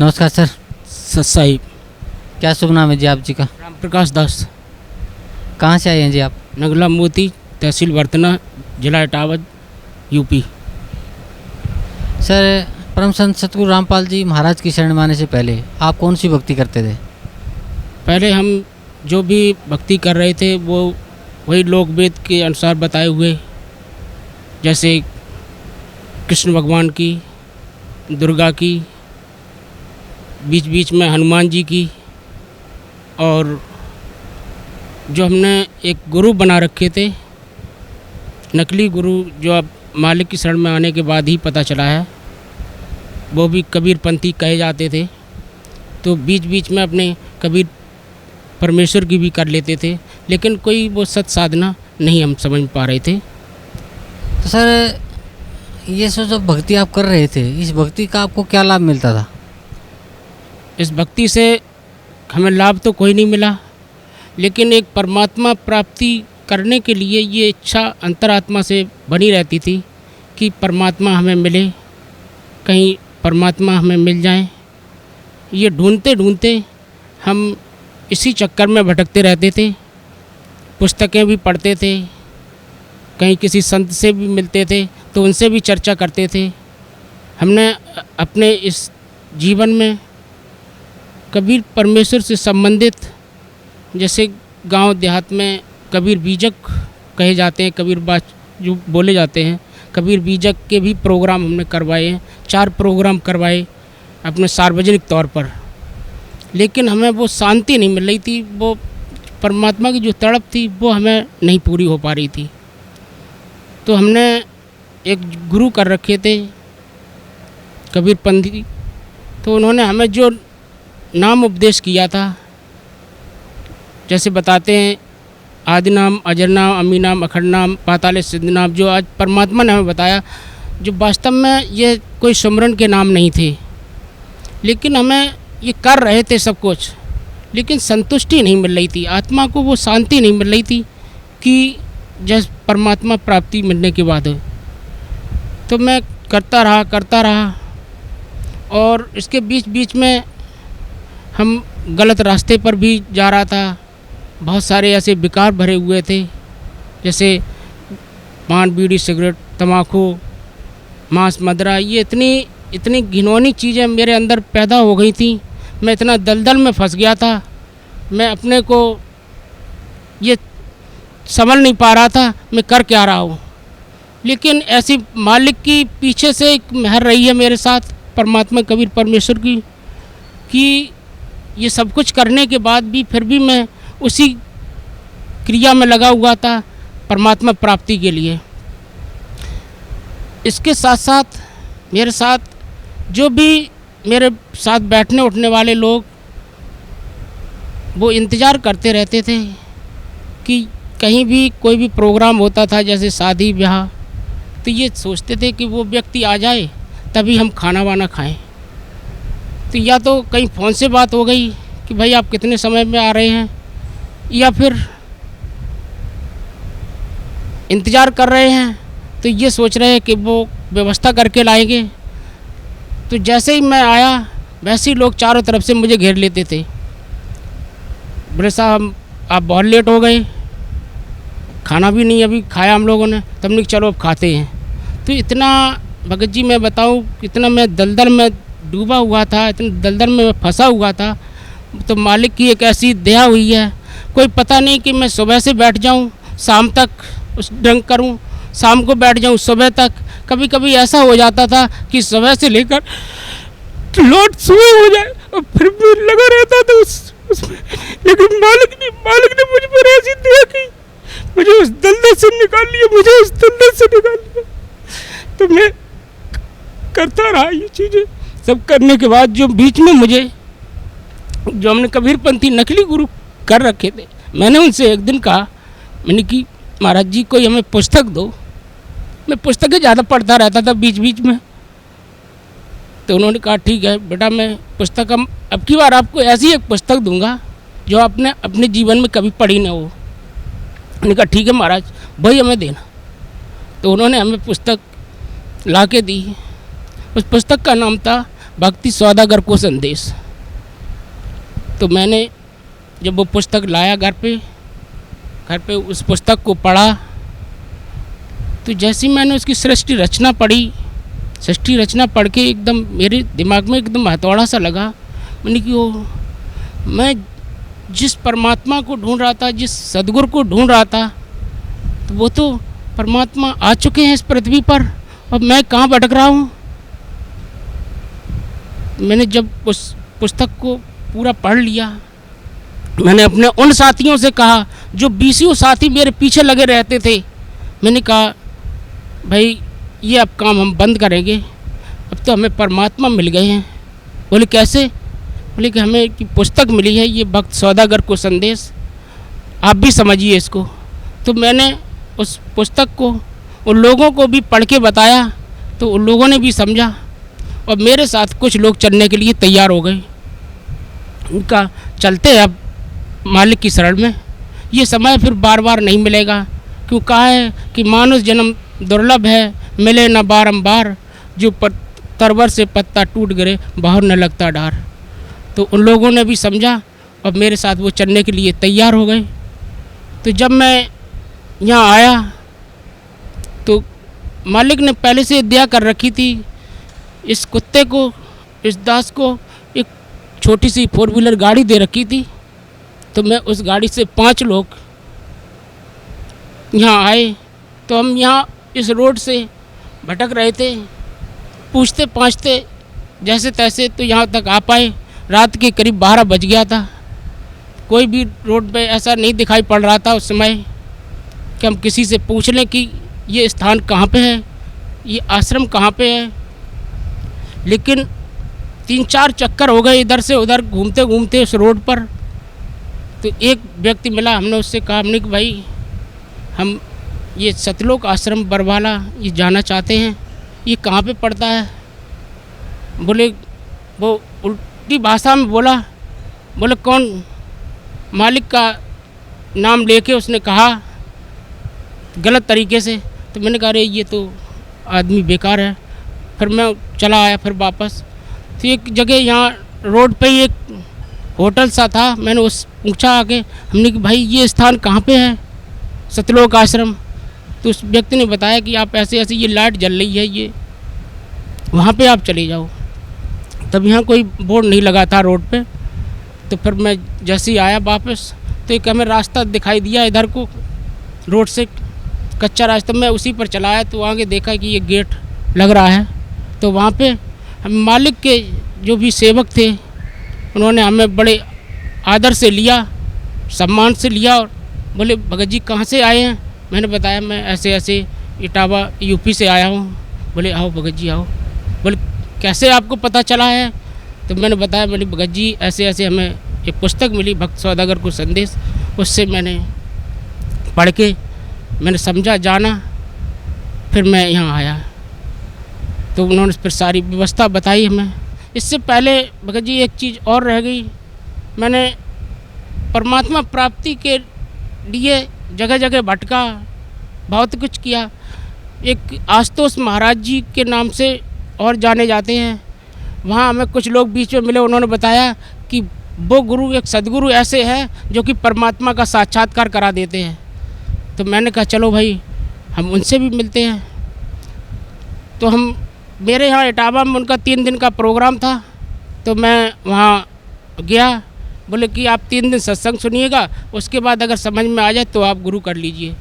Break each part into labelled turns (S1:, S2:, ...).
S1: नमस्कार सर।
S2: साहिब
S1: क्या शुभ नाम है जी आप जी का?
S2: राम प्रकाश दास,
S1: कहाँ से आए हैं जी आप?
S2: नगला मोती, तहसील वर्तना, जिला इटावा, यूपी।
S1: सर, परम संत सतगुरु रामपाल जी महाराज की शरण में आने से पहले आप कौन सी भक्ति करते थे?
S2: पहले हम जो भी भक्ति कर रहे थे वो वही लोक वेद के अनुसार बताए हुए, जैसे कृष्ण भगवान की, दुर्गा की, बीच बीच में हनुमान जी की, और जो हमने एक गुरु बना रखे थे, नकली गुरु, जो अब मालिक की शरण में आने के बाद ही पता चला है, वो भी कबीरपंथी कहे जाते थे। तो बीच बीच में अपने कबीर परमेश्वर की भी कर लेते थे, लेकिन कोई वो सत साधना नहीं हम समझ पा रहे थे।
S1: तो सर, ये जो भक्ति आप कर रहे थे, इस भक्ति का आपको क्या लाभ मिलता था?
S2: इस भक्ति से हमें लाभ तो कोई नहीं मिला, लेकिन एक परमात्मा प्राप्ति करने के लिए ये इच्छा अंतरात्मा से बनी रहती थी कि परमात्मा हमें मिले, कहीं परमात्मा हमें मिल जाए। ये ढूंढते ढूंढते हम इसी चक्कर में भटकते रहते थे। पुस्तकें भी पढ़ते थे, कहीं किसी संत से भी मिलते थे तो उनसे भी चर्चा करते थे। हमने अपने इस जीवन में कबीर परमेश्वर से संबंधित, जैसे गांव देहात में कबीर बीजक कहे जाते हैं, कबीर बात जो बोले जाते हैं, कबीर बीजक के भी प्रोग्राम हमने करवाए हैं। 4 प्रोग्राम करवाए अपने सार्वजनिक तौर पर, लेकिन हमें वो शांति नहीं मिल रही थी। वो परमात्मा की जो तड़प थी वो हमें नहीं पूरी हो पा रही थी। तो हमने एक गुरु कर रखे थे कबीरपंथी, तो उन्होंने हमें जो नाम उपदेश किया था, जैसे बताते हैं आदि नाम, अजर नाम, अमी नाम, अखंड नाम, पाताल सिद्ध नाम, जो आज परमात्मा ने हमें बताया, जो वास्तव में ये कोई सुमरन के नाम नहीं थे, लेकिन हमें ये कर रहे थे सब कुछ, लेकिन संतुष्टि नहीं मिल रही थी। आत्मा को वो शांति नहीं मिल रही थी कि जैसे परमात्मा प्राप्ति मिलने के बाद। तो मैं करता रहा, और इसके बीच बीच में हम गलत रास्ते पर भी जा रहा था। बहुत सारे ऐसे विकार भरे हुए थे, जैसे पान, बीड़ी, सिगरेट, तम्बाकू, मांस, मदिरा, ये इतनी घिनौनी चीज़ें मेरे अंदर पैदा हो गई थी। मैं इतना दलदल में फंस गया था, मैं अपने को ये समझ नहीं पा रहा था मैं कर क्या रहा हूँ। लेकिन ऐसी मालिक की पीछे से एक मेहर रही है मेरे साथ, परमात्मा कबीर परमेश्वर की, कि ये सब कुछ करने के बाद भी फिर भी मैं उसी क्रिया में लगा हुआ था परमात्मा प्राप्ति के लिए। इसके साथ साथ मेरे साथ जो भी मेरे साथ बैठने उठने वाले लोग, वो इंतज़ार करते रहते थे कि कहीं भी कोई भी प्रोग्राम होता था, जैसे शादी ब्याह, तो ये सोचते थे कि वो व्यक्ति आ जाए तभी हम खाना वाना खाएं। तो या तो कहीं फ़ोन से बात हो गई कि भाई आप कितने समय में आ रहे हैं, या फिर इंतज़ार कर रहे हैं तो ये सोच रहे हैं कि वो व्यवस्था करके लाएंगे। तो जैसे ही मैं आया वैसे ही लोग चारों तरफ से मुझे घेर लेते थे। बोले साहब आप बहुत लेट हो गए, खाना भी नहीं अभी खाया हम लोगों ने, तब नहीं चलो अब खाते हैं। तो इतना भगत जी मैं बताऊँ, इतना मैं दलदल में डूबा हुआ था, इतने दलदल में मैं फंसा हुआ था। तो मालिक की एक ऐसी दया हुई है, कोई पता नहीं कि मैं सुबह से बैठ जाऊं शाम तक उस ढंग करूं, शाम को बैठ जाऊं सुबह तक। कभी कभी ऐसा हो जाता था कि सुबह से लेकर लौट सुबह हो जाए और फिर भी लगा रहता था उसमें। लेकिन मालिक ने मुझ पर ऐसी दया की, मुझे उस दलदल से निकाल लिया, तो मैं करता रहा ये चीज़ें। सब करने के बाद जो बीच में मुझे जो हमने कबीरपंथी नकली गुरु कर रखे थे, मैंने उनसे एक दिन कहा, मैंने कि महाराज जी कोई हमें पुस्तक दो। मैं पुस्तकें ज़्यादा पढ़ता रहता था बीच बीच में। तो उन्होंने कहा ठीक है बेटा, मैं पुस्तक अब की बार आपको ऐसी एक पुस्तक दूंगा जो आपने अपने जीवन में कभी पढ़ी ना हो। मैंने कहा ठीक है महाराज, वही हमें देना। तो उन्होंने हमें पुस्तक ला के दी। उस पुस्तक का नाम था भक्ति सौदागर को संदेश। तो मैंने जब वो पुस्तक लाया घर पे उस पुस्तक को पढ़ा, तो जैसे ही मैंने उसकी सृष्टि रचना पढ़ के एकदम मेरे दिमाग में एकदम हथौड़ा सा लगा। मैंने कि वो मैं जिस परमात्मा को ढूंढ रहा था, जिस सदगुरु को ढूंढ रहा था, तो वो तो परमात्मा आ चुके हैं इस पृथ्वी पर, और मैं कहाँ भटक रहा हूँ। मैंने जब उस पुस्तक को पूरा पढ़ लिया, मैंने अपने उन साथियों से कहा जो 20 साथी मेरे पीछे लगे रहते थे। मैंने कहा भाई ये अब काम हम बंद करेंगे, अब तो हमें परमात्मा मिल गए हैं। बोले कैसे? बोले कि हमें की पुस्तक मिली है, ये भक्त सौदागर को संदेश, आप भी समझिए इसको। तो मैंने उस पुस्तक को उन लोगों को भी पढ़ के बताया, तो उन लोगों ने भी समझा, और मेरे साथ कुछ लोग चलने के लिए तैयार हो गए। उनका चलते हैं अब मालिक की शरण में। ये समय फिर बार बार नहीं मिलेगा, क्यों कहा है कि मानुष जन्म दुर्लभ है, मिले न बारंबार, जो तरवर से पत्ता टूट गिरे बाहर न लगता डार। तो उन लोगों ने भी समझा और मेरे साथ वो चलने के लिए तैयार हो गए। तो जब मैं यहाँ आया तो मालिक ने पहले से दया कर रखी थी, इस कुत्ते को, इस दास को एक छोटी सी 4 व्हीलर गाड़ी दे रखी थी। तो मैं उस गाड़ी से 5 लोग यहाँ आए। तो हम यहाँ इस रोड से भटक रहे थे, पूछते पाछते जैसे तैसे तो यहाँ तक आ पाए। रात के करीब 12 बज गया था। कोई भी रोड पे ऐसा नहीं दिखाई पड़ रहा था उस समय कि हम किसी से पूछ लें कि ये स्थान कहाँ पे है, ये आश्रम कहाँ पे है। लेकिन 3-4 चक्कर हो गए इधर से उधर घूमते घूमते उस रोड पर। तो एक व्यक्ति मिला, हमने उससे कहा, हमने कि भाई हम ये सतलोक आश्रम बरवाला ये जाना चाहते हैं, ये कहाँ पे पड़ता है? बोले, वो उल्टी भाषा में बोला, बोले कौन? मालिक का नाम लेके उसने कहा गलत तरीके से। तो मैंने कहा अरे ये तो आदमी बेकार है। फिर मैं चला आया फिर वापस। तो एक जगह यहाँ रोड पे ही एक होटल सा था, मैंने उस पूछा आके, हमने कि भाई ये स्थान कहाँ पे है, सतलोक आश्रम? तो उस व्यक्ति ने बताया कि आप ऐसे ऐसे ये लाइट जल रही है, ये वहाँ पे आप चले जाओ। तब यहाँ कोई बोर्ड नहीं लगा था रोड पे। तो फिर मैं जैसे ही आया वापस तो एक हमें रास्ता दिखाई दिया इधर को, रोड से कच्चा रास्ता, मैं उसी पर चला आया। तो आगे देखा कि ये गेट लग रहा है। तो वहाँ पे हम मालिक के जो भी सेवक थे उन्होंने हमें बड़े आदर से लिया, सम्मान से लिया, और बोले भगत जी कहाँ से आए हैं? मैंने बताया मैं ऐसे ऐसे इटावा यूपी से आया हूँ। बोले आओ भगत जी आओ। बोले कैसे आपको पता चला है? तो मैंने बताया, मैंने भगत जी ऐसे ऐसे हमें एक पुस्तक मिली भक्त सौदागर को संदेश, उससे मैंने पढ़ के मैंने समझा, जाना, फिर मैं यहाँ आया। तो उन्होंने फिर सारी व्यवस्था बताई हमें। इससे पहले भगत जी एक चीज़ और रह गई, मैंने परमात्मा प्राप्ति के लिए जगह जगह भटका, बहुत कुछ किया। एक आशुतोष महाराज जी के नाम से और जाने जाते हैं, वहाँ हमें कुछ लोग बीच में मिले, उन्होंने बताया कि वो गुरु एक सदगुरु ऐसे हैं जो कि परमात्मा का साक्षात्कार करा देते हैं। तो मैंने कहा चलो भाई हम उनसे भी मिलते हैं। तो हम मेरे यहाँ इटावा में उनका 3 दिन का प्रोग्राम था। तो मैं वहाँ गया, बोले कि आप 3 दिन सत्संग सुनिएगा, उसके बाद अगर समझ में आ जाए तो आप गुरु कर लीजिए।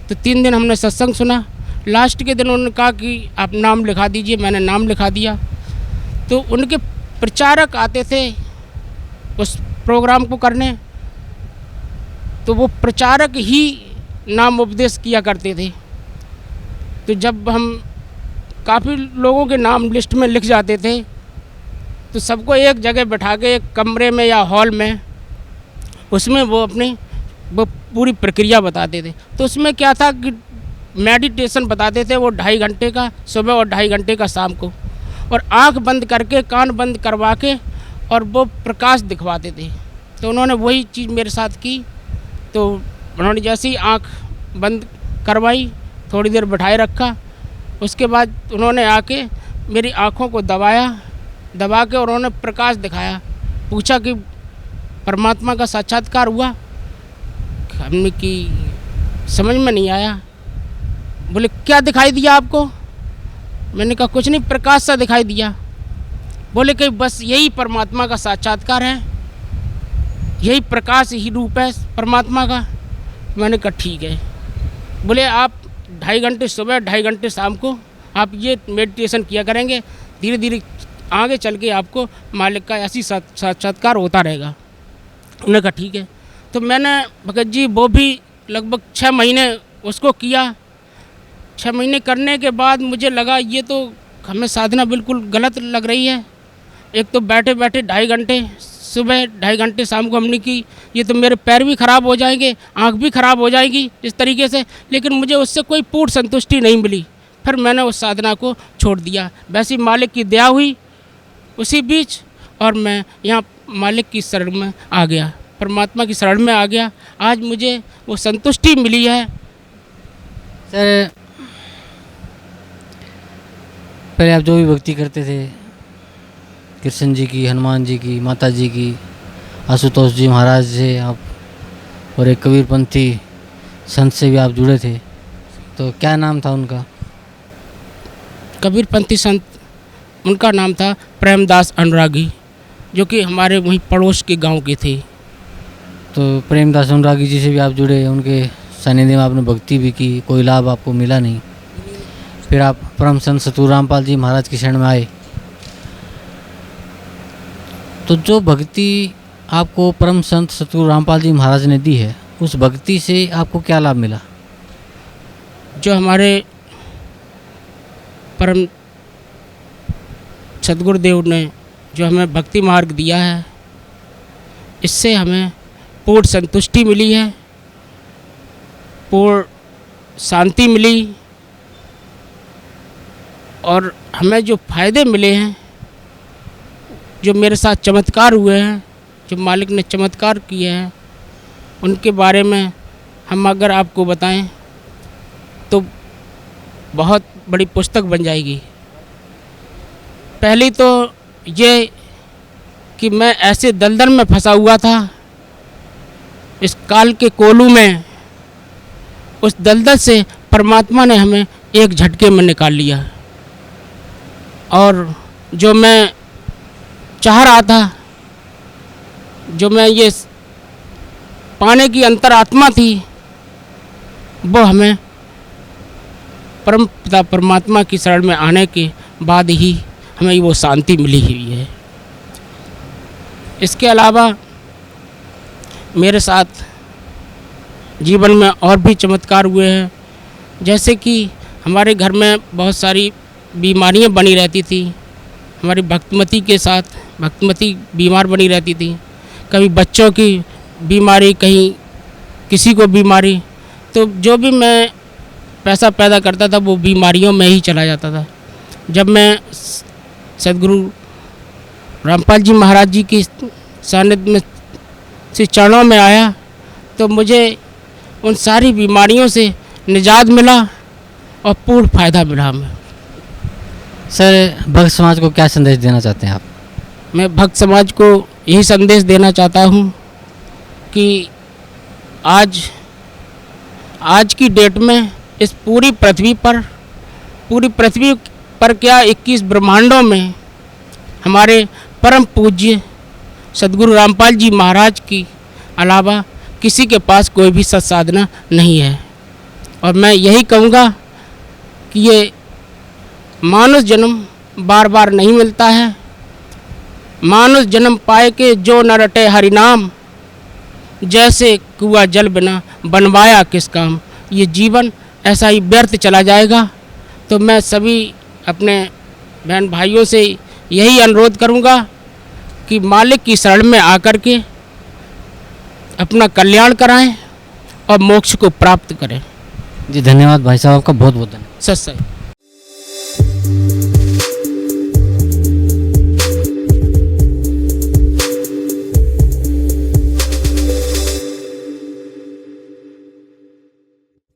S2: तो 3 दिन हमने सत्संग सुना। लास्ट के दिन उन्होंने कहा कि आप नाम लिखा दीजिए, मैंने नाम लिखा दिया। तो उनके प्रचारक आते थे उस प्रोग्राम को करने, तो वो प्रचारक ही नाम उपदेश किया करते थे। तो जब हम काफ़ी लोगों के नाम लिस्ट में लिख जाते थे तो सबको एक जगह बैठा के एक कमरे में या हॉल में, उसमें वो अपनी वो पूरी प्रक्रिया बताते थे। तो उसमें क्या था कि मेडिटेशन बताते थे, वो 2.5 घंटे का सुबह और 2.5 घंटे का शाम को, और आंख बंद करके कान बंद करवा के और वो प्रकाश दिखवाते थे। तो उन्होंने वही चीज़ मेरे साथ की। तो उन्होंने जैसे ही आंख बंद करवाई, थोड़ी देर बैठाए रखा, उसके बाद उन्होंने आके मेरी आँखों को दबाया दबा के उन्होंने प्रकाश दिखाया। पूछा कि परमात्मा का साक्षात्कार हुआ? हमने कि समझ में नहीं आया। बोले क्या दिखाई दिया आपको? मैंने कहा कुछ नहीं, प्रकाश सा दिखाई दिया। बोले कि बस यही परमात्मा का साक्षात्कार है, यही प्रकाश ही रूप है परमात्मा का। मैंने कहा ठीक है। बोले आप 2.5 घंटे सुबह 2.5 घंटे शाम को आप ये मेडिटेशन किया करेंगे, धीरे धीरे आगे चल के आपको मालिक का ऐसी साक्षात्कार होता रहेगा। उन्होंने कहा ठीक है। तो मैंने भगत जी वो भी लगभग 6 महीने उसको किया। 6 महीने करने के बाद मुझे लगा ये तो हमें साधना बिल्कुल गलत लग रही है। एक तो बैठे बैठे 2.5 घंटे सुबह 2.5 घंटे शाम को हमने की, ये तो मेरे पैर भी ख़राब हो जाएंगे, आँख भी ख़राब हो जाएगी इस तरीके से। लेकिन मुझे उससे कोई पूर्ण संतुष्टि नहीं मिली। फिर मैंने उस साधना को छोड़ दिया। वैसे मालिक की दया हुई उसी बीच, और मैं यहाँ मालिक की शरण में आ गया, परमात्मा की शरण में आ गया। आज मुझे वो संतुष्टि मिली है।
S1: सर पहले आप जो भी भक्ति करते थे, कृष्ण जी की, हनुमान जी की, माता जी की, आशुतोष जी महाराज से आप, और एक कबीरपंथी संत से भी आप जुड़े थे, तो क्या नाम था उनका?
S2: कबीरपंथी संत, उनका नाम था प्रेमदास अनुरागी, जो कि हमारे वहीं पड़ोस के गांव के थे।
S1: तो प्रेमदास अनुरागी जी से भी आप जुड़े, उनके सानिध्य में आपने भक्ति भी की, कोई लाभ आपको मिला नहीं। फिर आप परम संत सतगुरु रामपाल जी महाराज की शरण में आए। तो जो भक्ति आपको परम संत सतगुरु रामपाल जी महाराज ने दी है, उस भक्ति से आपको क्या लाभ मिला?
S2: जो हमारे परम सतगुरुदेव ने जो हमें भक्ति मार्ग दिया है, इससे हमें पूर्ण संतुष्टि मिली है, पूर्ण शांति मिली, और हमें जो फायदे मिले हैं, जो मेरे साथ चमत्कार हुए हैं, जो मालिक ने चमत्कार किए हैं, उनके बारे में हम अगर आपको बताएं तो बहुत बड़ी पुस्तक बन जाएगी। पहली तो ये कि मैं ऐसे दलदल में फंसा हुआ था, इस काल के कोलू में, उस दलदल से परमात्मा ने हमें एक झटके में निकाल लिया। और जो मैं चाह रहा था, जो मैं ये पाने की अंतरात्मा थी, वो हमें परम पिता परमात्मा की शरण में आने के बाद ही हमें वो शांति मिली हुई है। इसके अलावा मेरे साथ जीवन में और भी चमत्कार हुए हैं। जैसे कि हमारे घर में बहुत सारी बीमारियां बनी रहती थी। हमारी भक्तमती के साथ, भक्तमती बीमार बनी रहती थी। कभी बच्चों की बीमारी, कहीं किसी को बीमारी, तो जो भी मैं पैसा पैदा करता था वो बीमारियों में ही चला जाता था। जब मैं सदगुरु रामपाल जी महाराज जी की सानिध्य में से चरणों में आया, तो मुझे उन सारी बीमारियों से निजात मिला और पूर्ण फायदा मिला हमें।
S1: सर भक्त समाज को क्या संदेश देना चाहते हैं आप?
S2: मैं भक्त समाज को यही संदेश देना चाहता हूँ कि आज की डेट में इस पूरी पृथ्वी पर क्या 21 ब्रह्मांडों में हमारे परम पूज्य सदगुरु रामपाल जी महाराज की अलावा किसी के पास कोई भी सत्साधना नहीं है। और मैं यही कहूँगा कि ये मानुष जन्म बार बार नहीं मिलता है। मानुष जन्म पाए के जो न रटे हरि नाम, जैसे कुआं जल बिना बनवाया किस काम। ये जीवन ऐसा ही व्यर्थ चला जाएगा। तो मैं सभी अपने बहन भाइयों से यही अनुरोध करूँगा कि मालिक की शरण में आकर के अपना कल्याण कराएं और मोक्ष को प्राप्त करें।
S1: जी धन्यवाद भाई साहब, आपका बहुत बहुत धन्यवाद।
S2: सत्संग।